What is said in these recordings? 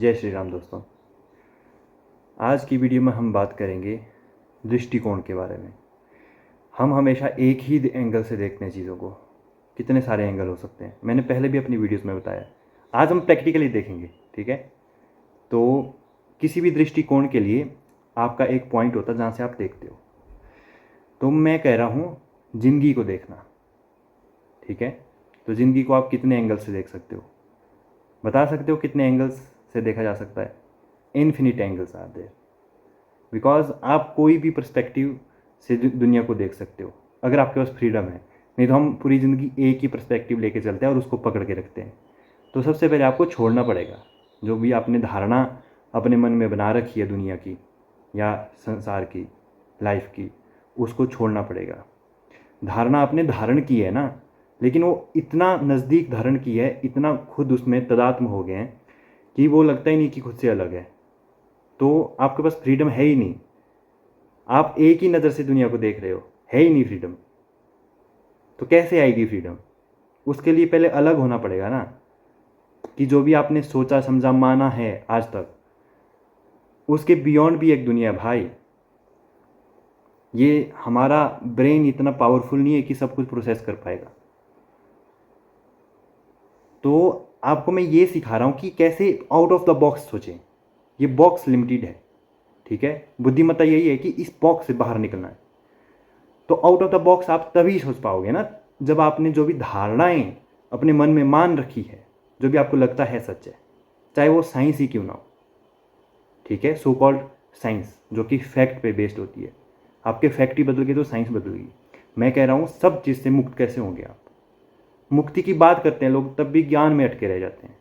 जय श्री राम दोस्तों। आज की वीडियो में हम बात करेंगे दृष्टिकोण के बारे में। हम हमेशा एक ही एंगल से देखते हैं चीज़ों को। कितने सारे एंगल हो सकते हैं, मैंने पहले भी अपनी वीडियोस में बताया। आज हम प्रैक्टिकली देखेंगे, ठीक है। तो किसी भी दृष्टिकोण के लिए आपका एक पॉइंट होता है जहाँ से आप देखते हो। तो मैं कह रहा हूँ ज़िंदगी को देखना, ठीक है। तो ज़िंदगी को आप कितने एंगल से देख सकते हो, बता सकते हो कितने एंगल्स से देखा जा सकता है? Infinite angles are there, because आप कोई भी पर्सपेक्टिव से दुनिया को देख सकते हो अगर आपके पास फ्रीडम है। नहीं तो हम पूरी ज़िंदगी एक ही पर्सपेक्टिव लेके चलते हैं और उसको पकड़ के रखते हैं। तो सबसे पहले आपको छोड़ना पड़ेगा जो भी आपने धारणा अपने मन में बना रखी है दुनिया की या संसार की, लाइफ की, उसको छोड़ना पड़ेगा। धारणा आपने धारण की है ना, लेकिन वो इतना नज़दीक धारण की है, इतना खुद उसमें तदात्म हो गए हैं कि वो लगता ही नहीं कि खुद से अलग है। तो आपके पास फ्रीडम है ही नहीं। आप एक ही नज़र से दुनिया को देख रहे हो, है ही नहीं फ्रीडम। तो कैसे आएगी फ्रीडम? उसके लिए पहले अलग होना पड़ेगा ना, कि जो भी आपने सोचा समझा माना है आज तक, उसके बियॉन्ड भी एक दुनिया है भाई। ये हमारा ब्रेन इतना पावरफुल नहीं है कि सब कुछ प्रोसेस कर पाएगा। तो आपको मैं ये सिखा रहा हूँ कि कैसे आउट ऑफ द बॉक्स सोचें। ये बॉक्स लिमिटेड है, ठीक है। बुद्धिमत्ता यही है कि इस बॉक्स से बाहर निकलना है। तो आउट ऑफ द बॉक्स आप तभी सोच पाओगे ना जब आपने जो भी धारणाएं अपने मन में मान रखी है, जो भी आपको लगता है सच है, चाहे वो साइंस ही क्यों ना हो, ठीक है। सो कॉल्ड साइंस जो कि फैक्ट पे बेस्ड होती है। आपके फैक्ट ही बदल गए तो साइंस बदल गई। मैं कह रहा हूँ सब चीज़ से मुक्त कैसे होंगे आप। मुक्ति की बात करते हैं लोग, तब भी ज्ञान में अटके रह जाते हैं,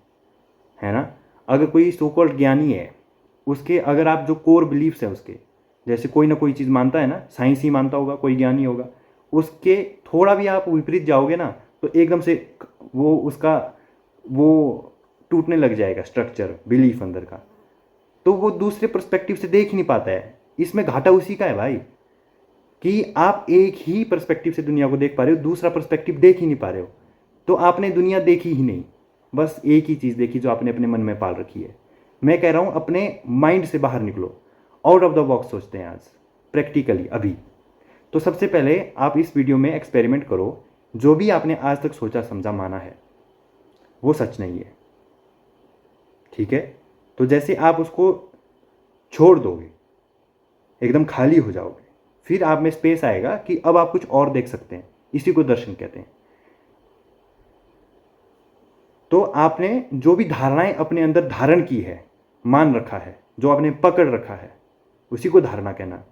है ना। अगर कोई सो कॉल्ड ज्ञानी है, उसके अगर आप जो कोर बिलीफ्स है उसके, जैसे कोई ना कोई चीज़ मानता है ना, साइंस ही मानता होगा, कोई ज्ञानी होगा, उसके थोड़ा भी आप विपरीत जाओगे ना तो एकदम से वो उसका वो टूटने लग जाएगा स्ट्रक्चर, बिलीफ अंदर का। तो वो दूसरे पर्सपेक्टिव से देख ही नहीं पाता है। इसमें घाटा उसी का है भाई, कि आप एक ही पर्सपेक्टिव से दुनिया को देख पा रहे हो, दूसरा पर्सपेक्टिव देख ही नहीं पा रहे हो। तो आपने दुनिया देखी ही नहीं, बस एक ही चीज़ देखी जो आपने अपने मन में पाल रखी है। मैं कह रहा हूँ अपने माइंड से बाहर निकलो, आउट ऑफ द बॉक्स सोचते हैं आज प्रैक्टिकली अभी। तो सबसे पहले आप इस वीडियो में एक्सपेरिमेंट करो, जो भी आपने आज तक सोचा समझा माना है वो सच नहीं है, ठीक है। तो जैसे आप उसको छोड़ दोगे, एकदम खाली हो जाओगे, फिर आप में स्पेस आएगा कि अब आप कुछ और देख सकते हैं। इसी को दर्शन कहते हैं। तो आपने जो भी धारणाएं अपने अंदर धारण की है, मान रखा है, जो आपने पकड़ रखा है, उसी को धारणा कहना।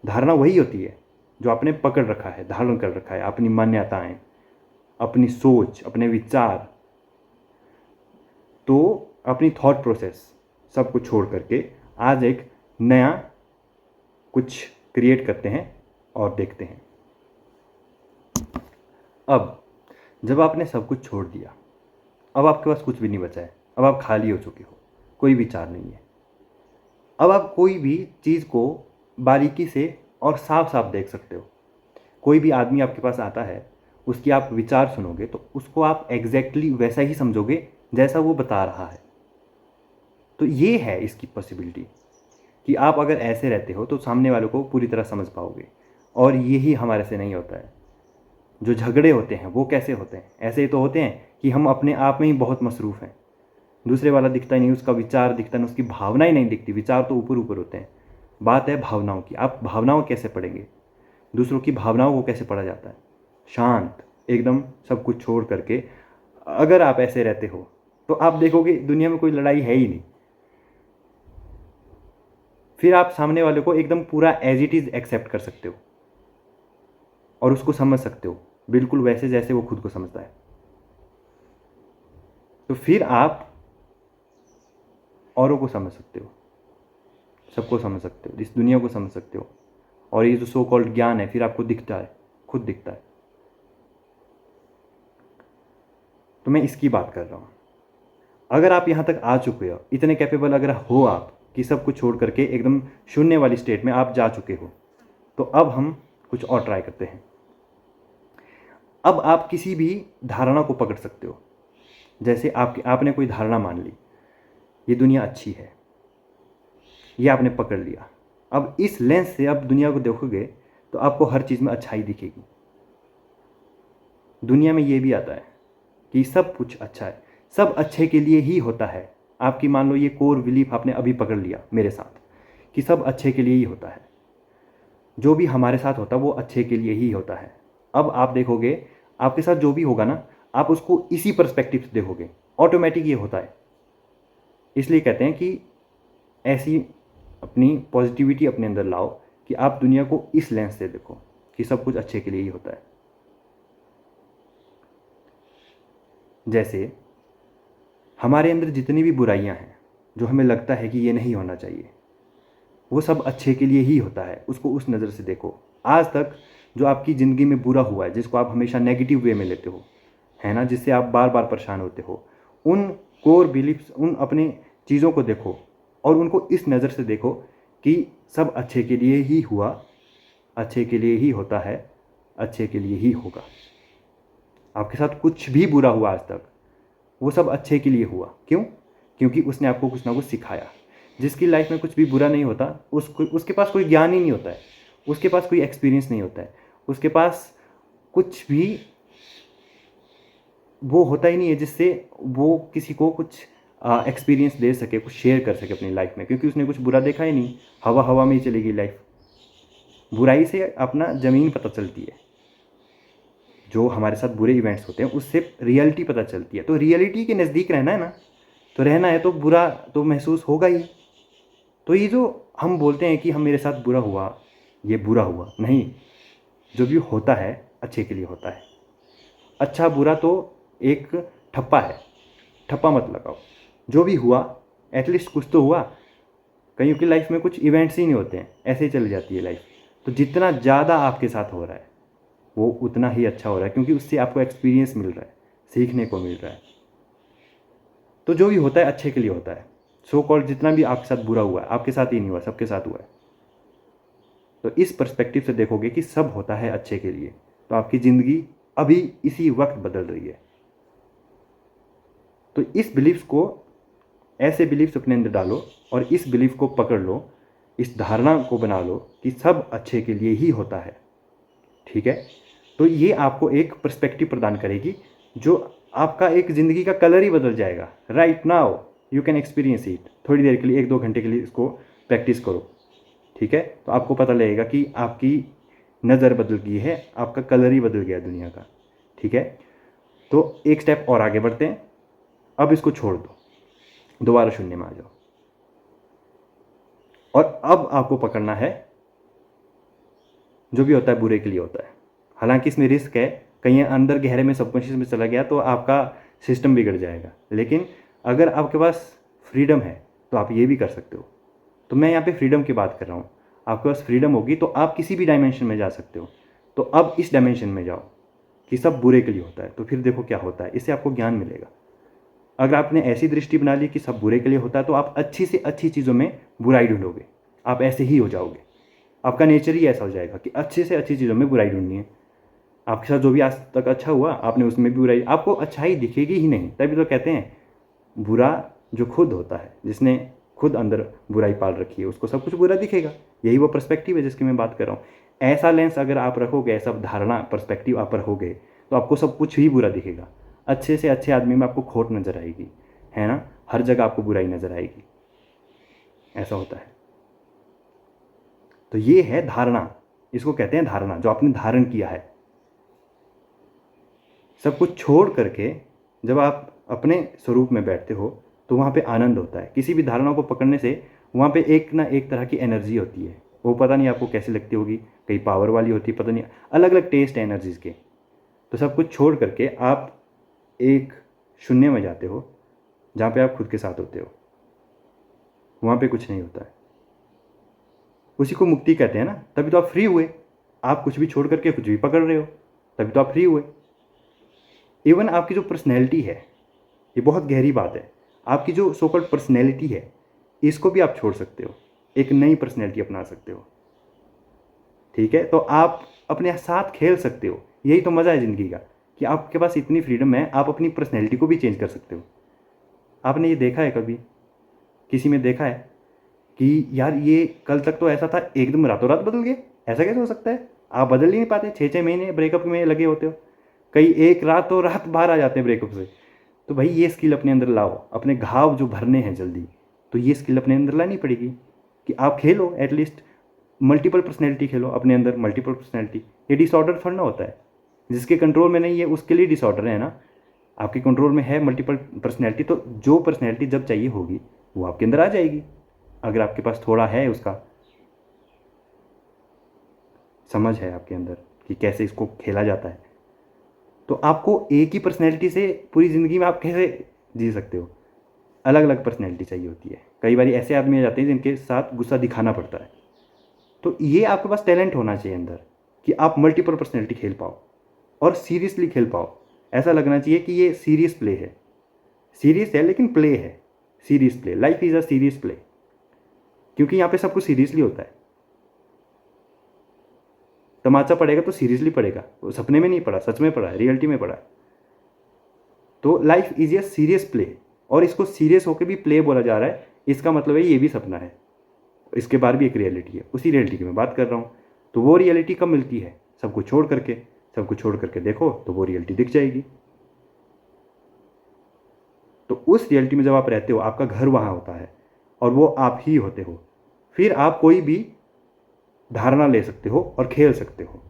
धारणा वही होती है जो आपने पकड़ रखा है, धारण कर रखा है, अपनी मान्यताएं, अपनी सोच, अपने विचार। तो अपनी थॉट प्रोसेस सब कुछ छोड़ करके आज एक नया कुछ क्रिएट करते हैं और देखते हैं। अब जब आपने सब कुछ छोड़ दिया, अब आपके पास कुछ भी नहीं बचा है, अब आप खाली हो चुके हो, कोई विचार नहीं है। अब आप कोई भी चीज़ को बारीकी से और साफ साफ देख सकते हो। कोई भी आदमी आपके पास आता है, उसकी आप विचार सुनोगे तो उसको आप एग्जैक्टली वैसा ही समझोगे जैसा वो बता रहा है। तो ये है इसकी पॉसिबिलिटी कि आप अगर ऐसे रहते हो तो सामने वालों को पूरी तरह समझ पाओगे। और यही हमारे से नहीं होता है। जो झगड़े होते हैं वो कैसे होते हैं? ऐसे ही तो होते हैं कि हम अपने आप में ही बहुत मसरूफ़ हैं, दूसरे वाला दिखता ही नहीं, उसका विचार दिखता नहीं, उसकी भावनाएं नहीं दिखती। विचार तो ऊपर ऊपर होते हैं, बात है भावनाओं की। आप भावनाओं कैसे पढ़ेंगे? दूसरों की भावनाओं को कैसे पढ़ा जाता है? शांत एकदम सब कुछ छोड़ करके अगर आप ऐसे रहते हो तो आप देखोगे दुनिया में कोई लड़ाई है ही नहीं। फिर आप सामने वाले को एकदम पूरा एज इट इज़ एक्सेप्ट कर सकते हो और उसको समझ सकते हो बिल्कुल वैसे जैसे वो खुद को समझता है। तो फिर आप औरों को समझ सकते हो, सबको समझ सकते हो, इस दुनिया को समझ सकते हो। और ये जो सो कॉल्ड ज्ञान है फिर आपको दिखता है, खुद दिखता है। तो मैं इसकी बात कर रहा हूँ। अगर आप यहाँ तक आ चुके हो, इतने कैपेबल अगर हो आप कि सब कुछ छोड़ करके एकदम शून्य वाली स्टेट में आप जा चुके हो, तो अब हम कुछ और ट्राई करते हैं। अब आप किसी भी धारणा को पकड़ सकते हो। जैसे आपने कोई धारणा मान ली ये दुनिया अच्छी है, ये आपने पकड़ लिया। अब इस लेंस से आप दुनिया को देखोगे तो आपको हर चीज़ में अच्छाई दिखेगी। दुनिया में ये भी आता है कि सब कुछ अच्छा है, सब अच्छे के लिए ही होता है। आपकी मान लो ये कोर बिलीफ आपने अभी पकड़ लिया मेरे साथ कि सब अच्छे के लिए ही होता है, जो भी हमारे साथ होता है वो अच्छे के लिए ही होता है। अब आप देखोगे आपके साथ जो भी होगा ना, आप उसको इसी पर्सपेक्टिव से देखोगे, ऑटोमेटिक ये होता है। इसलिए कहते हैं कि ऐसी अपनी पॉजिटिविटी अपने अंदर लाओ कि आप दुनिया को इस लेंस से देखो कि सब कुछ अच्छे के लिए ही होता है। जैसे हमारे अंदर जितनी भी बुराइयां हैं, जो हमें लगता है कि ये नहीं होना चाहिए, वो सब अच्छे के लिए ही होता है। उसको उस नज़र से देखो। आज तक जो आपकी ज़िंदगी में बुरा हुआ है, जिसको आप हमेशा नेगेटिव वे में लेते हो, है ना, जिससे आप बार बार परेशान होते हो, उन कोर बिलीफ्स, उन अपने चीज़ों को देखो और उनको इस नज़र से देखो कि सब अच्छे के लिए ही हुआ, अच्छे के लिए ही होता है, अच्छे के लिए ही होगा। आपके साथ कुछ भी बुरा हुआ आज तक, वो सब अच्छे के लिए हुआ। क्यों? क्योंकि उसने आपको कुछ ना कुछ सिखाया। जिसकी लाइफ में कुछ भी बुरा नहीं होता, उसके पास कोई ज्ञान ही नहीं होता है, उसके पास कोई एक्सपीरियंस नहीं होता है, उसके पास कुछ भी वो होता ही नहीं है जिससे वो किसी को कुछ एक्सपीरियंस दे सके, कुछ शेयर कर सके अपनी लाइफ में, क्योंकि उसने कुछ बुरा देखा ही नहीं। हवा हवा में ही चलेगी लाइफ। बुराई से अपना ज़मीन पता चलती है। जो हमारे साथ बुरे इवेंट्स होते हैं उससे रियलिटी पता चलती है। तो रियलिटी के नज़दीक रहना है ना, तो रहना है तो बुरा तो महसूस होगा ही। तो ये जो हम बोलते हैं कि हम मेरे साथ बुरा हुआ, ये बुरा हुआ नहीं, जो भी होता है अच्छे के लिए होता है। अच्छा बुरा तो एक ठप्पा है, ठप्पा मत लगाओ। जो भी हुआ एटलीस्ट कुछ तो हुआ। कईयों की लाइफ में कुछ इवेंट्स ही नहीं होते हैं, ऐसे ही चली जाती है लाइफ। तो जितना ज़्यादा आपके साथ हो रहा है वो उतना ही अच्छा हो रहा है, क्योंकि उससे आपको एक्सपीरियंस मिल रहा है, सीखने को मिल रहा है। तो जो भी होता है अच्छे के लिए होता है। सो कॉल्ड जितना भी आपके साथ बुरा हुआ है, आपके साथ ही नहीं हुआ, सबके साथ हुआ है। तो इस पर्सपेक्टिव से देखोगे कि सब होता है अच्छे के लिए, तो आपकी ज़िंदगी अभी इसी वक्त बदल रही है। तो इस बिलीफ्स को, ऐसे बिलीफ्स अपने अंदर डालो और इस बिलीफ को पकड़ लो, इस धारणा को बना लो कि सब अच्छे के लिए ही होता है। ठीक है? तो ये आपको एक पर्सपेक्टिव प्रदान करेगी, जो आपका एक ज़िंदगी का कलर ही बदल जाएगा। Right now you can experience it. थोड़ी देर के लिए, 1-2 घंटे के लिए इसको प्रैक्टिस करो। ठीक है? तो आपको पता लगेगा कि आपकी नज़र बदल गई है, आपका कलर ही बदल गया दुनिया का। ठीक है? तो एक स्टेप और आगे बढ़ते हैं। अब इसको छोड़ दो, दोबारा शून्य में आ जाओ और अब आपको पकड़ना है जो भी होता है बुरे के लिए होता है। हालांकि इसमें रिस्क है, कहीं अंदर गहरे में सबकॉन्शियस में चला गया तो आपका सिस्टम बिगड़ जाएगा। लेकिन अगर आपके पास फ्रीडम है तो आप ये भी कर सकते हो। तो मैं यहाँ पे फ्रीडम की बात कर रहा हूँ। आपके पास फ्रीडम होगी तो आप किसी भी डायमेंशन में जा सकते हो। तो अब इस डायमेंशन में जाओ कि सब बुरे के लिए होता है, तो फिर देखो क्या होता है। इससे आपको ज्ञान मिलेगा। अगर आपने ऐसी दृष्टि बना ली कि सब बुरे के लिए होता है, तो आप अच्छी से अच्छी चीज़ों में बुराई ढूंढोगे। आप ऐसे ही हो जाओगे। आपका नेचर ही ऐसा हो जाएगा कि अच्छे से अच्छी चीज़ों में बुराई ढूंढनी है। आपके साथ जो भी आज तक अच्छा हुआ, आपने उसमें भी बुराई, आपको अच्छाई दिखेगी ही नहीं। तभी तो कहते हैं बुरा जो खुद होता है, जिसने खुद अंदर बुराई पाल रखी है, उसको सब कुछ बुरा दिखेगा। यही वो पर्सपेक्टिव है जिसकी मैं बात कर रहा हूँ। ऐसा लेंस अगर आप रखोगे, ऐसा धारणा पर्सपेक्टिव आप रखोगे, तो आपको सब कुछ ही बुरा दिखेगा। अच्छे से अच्छे आदमी में आपको खोट नज़र आएगी, है ना, हर जगह आपको बुराई नज़र आएगी। ऐसा होता है। तो ये है धारणा, इसको कहते हैं धारणा, जो आपने धारण किया है। सब कुछ छोड़ करके जब आप अपने स्वरूप में बैठते हो तो वहाँ पे आनंद होता है। किसी भी धारणा को पकड़ने से वहाँ पे एक ना एक तरह की एनर्जी होती है। वो पता नहीं आपको कैसे लगती होगी, कई पावर वाली होती है, पता नहीं, अलग अलग टेस्ट है एनर्जीज़ के। तो सब कुछ छोड़ करके आप एक शून्य में जाते हो, जहाँ पे आप खुद के साथ होते हो। वहाँ पे कुछ नहीं होता है। उसी को मुक्ति कहते हैं ना। तभी तो आप फ्री हुए। आप कुछ भी छोड़ करके कुछ भी पकड़ रहे हो, तभी तो आप फ्री हुए। इवन आपकी जो पर्सनैलिटी है, ये बहुत गहरी बात है, आपकी जो सो कॉल्ड पर्सनैलिटी है, इसको भी आप छोड़ सकते हो, एक नई पर्सनैलिटी अपना सकते हो। ठीक है? तो आप अपने साथ खेल सकते हो। यही तो मज़ा है ज़िंदगी का, कि आपके पास इतनी फ्रीडम है, आप अपनी पर्सनैलिटी को भी चेंज कर सकते हो। आपने ये देखा है कभी किसी में देखा है कि यार ये कल तक तो ऐसा था, एकदम रातों रात बदल गया? ऐसा कैसे हो सकता है? आप बदल ही नहीं पाते, 6-6 महीने ब्रेकअप में लगे होते हो, कई एक रातों रात बाहर आ जाते हैं ब्रेकअप से। तो भाई ये स्किल अपने अंदर लाओ, अपने घाव जो भरने हैं जल्दी, तो ये स्किल अपने अंदर लानी पड़ेगी कि आप खेलो एटलीस्ट मल्टीपल पर्सनैलिटी खेलो अपने अंदर, मल्टीपल पर्सनैलिटी। ये डिसऑर्डर थोड़ा ना होता है, जिसके कंट्रोल में नहीं है उसके लिए डिसऑर्डर है ना। आपके कंट्रोल में है मल्टीपल पर्सनैलिटी, तो जो पर्सनैलिटी जब चाहिए होगी वो आपके अंदर आ जाएगी, अगर आपके पास थोड़ा है उसका समझ है आपके अंदर कि कैसे इसको खेला जाता है। तो आपको एक ही पर्सनैलिटी से पूरी ज़िंदगी में आप कैसे जी सकते हो? अलग अलग पर्सनैलिटी चाहिए होती है। कई बार ऐसे आदमी आ जाते हैं जिनके साथ गुस्सा दिखाना पड़ता है। तो ये आपके पास टैलेंट होना चाहिए अंदर कि आप मल्टीपल पर्सनैलिटी खेल पाओ और सीरियसली खेल पाओ। ऐसा लगना चाहिए कि ये सीरियस प्ले है, सीरियस है लेकिन प्ले है, serious play. Life is a serious play, क्योंकि यहाँ पे सब कुछ सीरियसली होता है। तमाचा पड़ेगा तो सीरियसली पड़ेगा, वो सपने में नहीं पड़ा, सच में पड़ा है, रियलिटी में पड़ा है। तो life is a serious play, और इसको सीरियस होकर भी प्ले बोला जा रहा है, इसका मतलब है ये भी सपना है, इसके बाहर भी एक रियलिटी है। उसी रियलिटी की मैं बात कर रहा हूँ। तो वो रियलिटी कब मिलती है? सब कुछ छोड़ करके। सब कुछ छोड़ करके देखो तो वो रियलिटी दिख जाएगी। तो उस रियलिटी में जब आप रहते हो, आपका घर वहाँ होता है और वो आप ही होते हो, फिर आप कोई भी धारणा ले सकते हो और खेल सकते हो।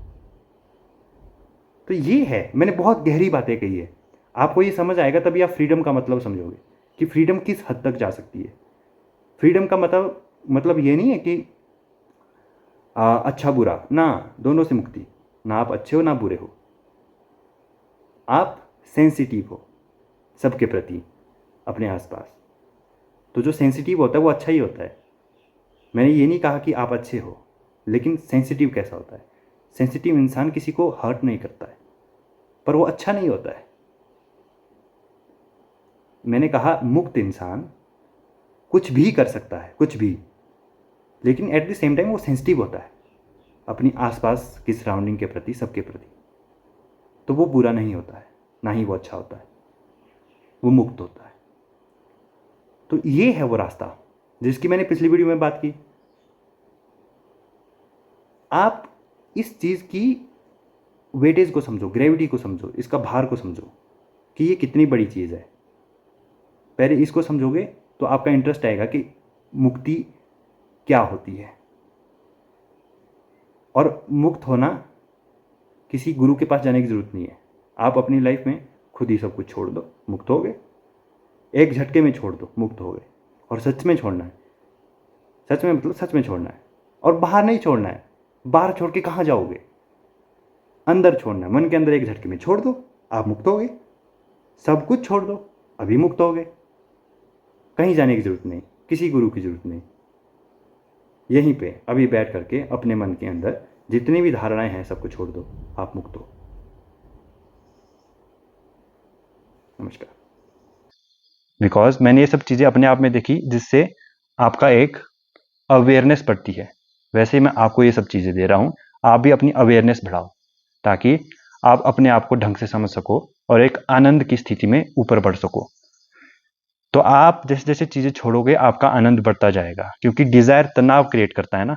तो ये है, मैंने बहुत गहरी बातें कही है, आपको ये समझ आएगा तभी आप फ्रीडम का मतलब समझोगे कि फ्रीडम किस हद तक जा सकती है। फ्रीडम का मतलब ये नहीं है कि अच्छा बुरा ना, दोनों से मुक्ति। ना आप अच्छे हो ना बुरे हो, आप सेंसिटिव हो सबके प्रति, अपने आसपास। तो जो सेंसिटिव होता है वो अच्छा ही होता है। मैंने ये नहीं कहा कि आप अच्छे हो, लेकिन सेंसिटिव कैसा होता है? सेंसिटिव इंसान किसी को हर्ट नहीं करता है, पर वो अच्छा नहीं होता है। मैंने कहा मुक्त इंसान कुछ भी कर सकता है, कुछ भी, लेकिन एट द सेम टाइम वो सेंसिटिव होता है अपनी आसपास की सराउंडिंग के प्रति, सबके प्रति। तो वो बुरा नहीं होता है, ना ही वो अच्छा होता है, वो मुक्त होता है। तो ये है वो रास्ता जिसकी मैंने पिछली वीडियो में बात की। आप इस चीज़ की वेटेज को समझो, ग्रेविटी को समझो, इसका भार को समझो कि ये कितनी बड़ी चीज़ है। पहले इसको समझोगे तो आपका इंटरेस्ट आएगा कि मुक्ति क्या होती है। और मुक्त होना किसी गुरु के पास जाने की ज़रूरत नहीं है, आप अपनी लाइफ में खुद ही सब कुछ छोड़ दो, मुक्त हो गए। एक झटके में छोड़ दो, मुक्त हो गए। और सच में छोड़ना है, सच में मतलब सच में छोड़ना है, और बाहर नहीं छोड़ना है। बाहर छोड़ के कहाँ जाओगे? अंदर छोड़ना है, मन के अंदर एक झटके में छोड़ दो, आप मुक्त हो गए। सब कुछ छोड़ दो, अभी मुक्त हो गए। कहीं जाने की ज़रूरत नहीं, किसी गुरु की ज़रूरत नहीं। यहीं पे अभी बैठ करके अपने मन के अंदर जितनी भी धारणाएं हैं सबको छोड़ दो, आप मुक्त हो। नमस्कार। बिकॉज मैंने ये सब चीज़ें अपने आप में देखी, जिससे आपका एक अवेयरनेस बढ़ती है। वैसे ही मैं आपको ये सब चीज़ें दे रहा हूँ, आप भी अपनी अवेयरनेस बढ़ाओ ताकि आप अपने आप को ढंग से समझ सको और एक आनंद की स्थिति में ऊपर बढ़ सको। तो आप जैसे जैसे चीज़ें छोड़ोगे आपका आनंद बढ़ता जाएगा, क्योंकि डिज़ायर तनाव क्रिएट करता है ना।